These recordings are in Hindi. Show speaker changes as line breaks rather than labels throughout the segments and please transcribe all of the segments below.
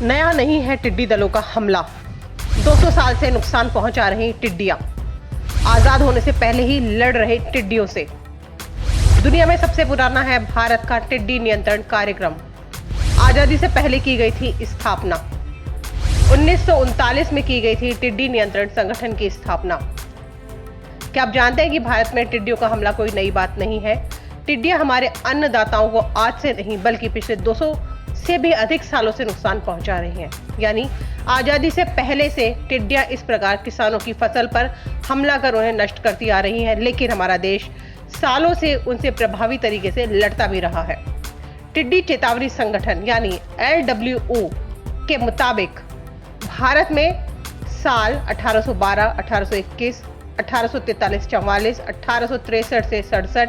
नया नहीं है टिड्डी दलों का हमला। 200 साल से नुकसान पहुंचा रही टिड्डियां आजाद होने से पहले ही लड़ रहे टिड्डियों से। दुनिया में सबसे पुराना है भारत का टिड्डी नियंत्रण कार्यक्रम। आजादी से पहले की गई थी स्थापना। 1939 में की गई थी टिड्डी नियंत्रण संगठन की स्थापना। क्या आप जानते हैं कि भारत में टिड्डियों का हमला कोई नई बात नहीं है। टिड्डियां हमारे अन्नदाताओं को आज से नहीं बल्कि पिछले 200 से भी अधिक सालों से नुकसान पहुंचा रही हैं। यानी आजादी से पहले से टिड्डियां इस प्रकार किसानों की फसल पर हमला कर उन्हें नष्ट करती आ रही हैं, लेकिन हमारा देश सालों से उनसे प्रभावी तरीके से लड़ता भी रहा है। टिड्डी चेतावनी संगठन यानी LWO के मुताबिक भारत में साल 1812, 1821, 1843-44, 1863 से 67,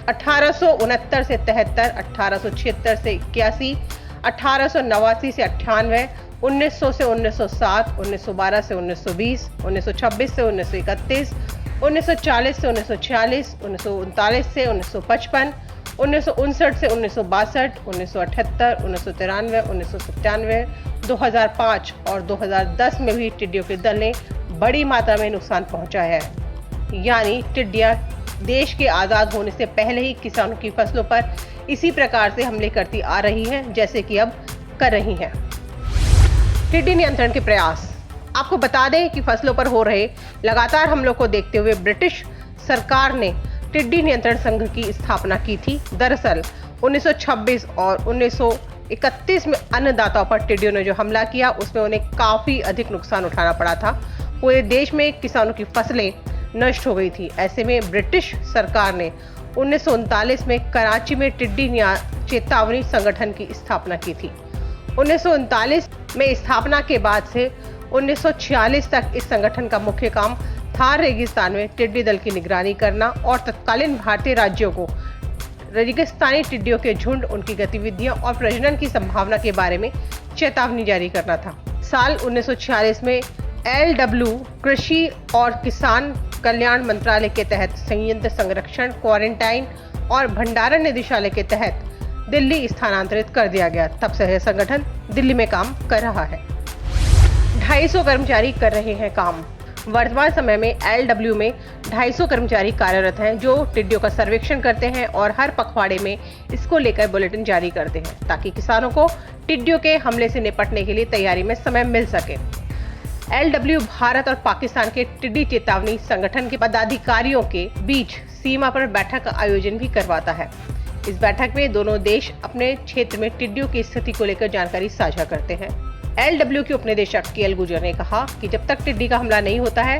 1869 से 73, 1876 से 81, 1889 से 98, 1900 से 1907, 1912 से 1920, 1926 से 1931, 1940 से 1946, 1939 से 1955, 1959 से 1962, 1978, 1993, 1997, 2005 और 2010 में भी टिड्डियों के दल ने बड़ी मात्रा में नुकसान पहुंचाया है। यानी टिड्डियां देश के आजाद होने से पहले ही किसानों की फसलों पर इसी प्रकार से हमले करती आ रही हैं, जैसे कि अब कर रही हैं। टिड्डी नियंत्रण के प्रयास। आपको बता दें कि फसलों पर हो रहे लगातार हमलों को देखते हुए ब्रिटिश सरकार ने टिड्डी नियंत्रण संघ की स्थापना की थी। दरअसल 1926 और 1931 में अन्नदाताओं पर टिड्डियों ने जो हमला किया उसमें उन्हें काफी अधिक नुकसान उठाना पड़ा था। पूरे देश में किसानों की फसलें नष्ट हो गई थी। ऐसे में ब्रिटिश सरकार ने 1939 में कराची में टिड्डी चेतावनी संगठन की स्थापना की थी। 1939 में स्थापना के बाद से 1946 तक इस संगठन का मुख्य काम थार रेगिस्तान में टिड्डी दल की निगरानी करना और तत्कालीन भारतीय राज्यों को रेगिस्तानी टिड्डियों के झुंड, उनकी गतिविधियों और प्रजनन की संभावना के बारे में चेतावनी जारी करना था। साल 1946 में LW कृषि और किसान कल्याण मंत्रालय के तहत संयंत्र संरक्षण, क्वारंटाइन और भंडारण निदेशालय के तहत दिल्ली स्थानांतरित कर दिया गया। तब से यह संगठन दिल्ली में काम कर रहा है। 250 कर्मचारी कर रहे हैं काम। वर्तमान समय में LW में 250 कर्मचारी कार्यरत हैं जो टिड्डियों का सर्वेक्षण करते हैं और हर पखवाड़े में इसको लेकर बुलेटिन जारी करते हैं ताकि किसानों को टिड्डियों के हमले से निपटने के लिए तैयारी में समय मिल सके। LW भारत और पाकिस्तान के टिड्डी चेतावनी संगठन के पदाधिकारियों के बीच सीमा पर बैठक का आयोजन भी करवाता है। इस बैठक में दोनों देश अपने क्षेत्र में टिड्डियों की स्थिति को लेकर जानकारी साझा करते हैं। LW के उपनिदेशक KL गुर्जर ने कहा कि जब तक टिड्डी का हमला नहीं होता है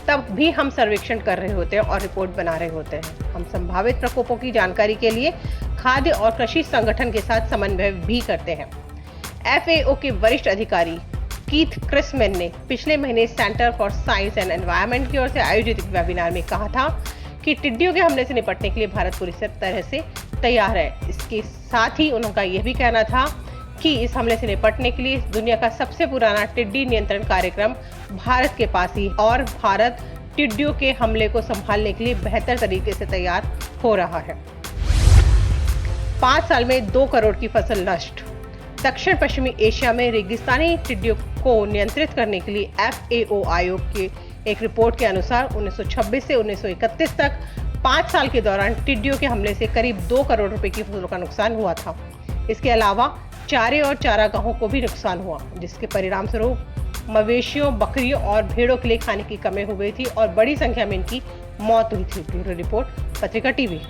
तब भी हम सर्वेक्षण कर रहे होते हैं और रिपोर्ट बना रहे होते हैं। हम संभावित प्रकोपों की जानकारी के लिए खाद्य और कृषि संगठन के साथ समन्वय भी करते हैं। FAO के वरिष्ठ अधिकारी कीथ क्रिसमैन ने पिछले महीने centre for science and environment की ओर से आयोजित एक वेबिनार में कहा था कि टिड्डियों के हमले से निपटने के लिए भारत पूरी तरह से तैयार है। इसके साथ ही उनका यह भी कहना था कि इस हमले से निपटने के लिए दुनिया का सबसे पुराना टिड्डी नियंत्रण कार्यक्रम भारत के पास ही और भारत टिड्डियों के हमले को संभालने के लिए बेहतर तरीके से तैयार हो रहा है। 5 साल में 2 करोड़ की फसल नष्ट। दक्षिण पश्चिमी एशिया में रेगिस्तानी टिड्डियों को नियंत्रित करने के लिए FAO आयोग के एक रिपोर्ट के अनुसार 1926 से 1931 तक 5 साल के दौरान टिड्डियों के हमले से करीब 2 करोड़ रुपए की फसलों का नुकसान हुआ था। इसके अलावा चारे और चारागाहों को भी नुकसान हुआ, जिसके परिणाम स्वरूप मवेशियों, बकरियों और भेड़ों के लिए खाने की कमी हो गई थी और बड़ी संख्या में इनकी मौत हुई थी। ब्यूरो रिपोर्ट, पत्रिका टीवी।